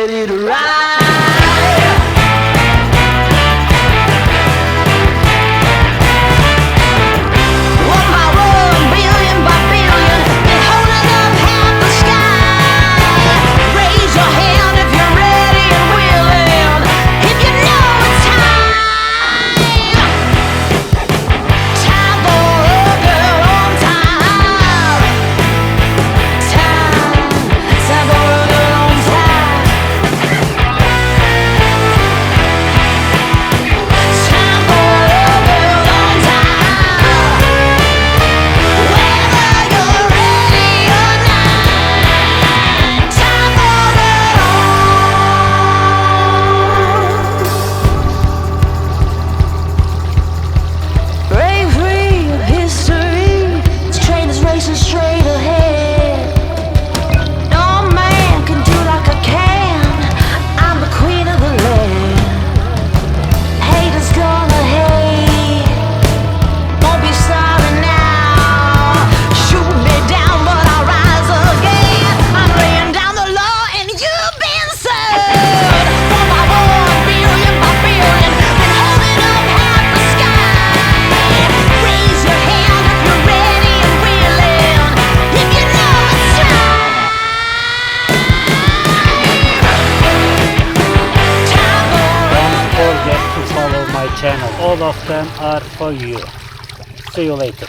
ready to ride. Straight ahead, no man can do like I can. I'm the queen of the land. Haters gonna hate, won't be sorry now. Shoot me down, but I'll rise again. I'm laying down the law, and you've been served. 1 billion by billion, been holding up half the sky. Raise your hand if you're ready and willing. Don't forget to follow my channel. All of them are for you. See you later.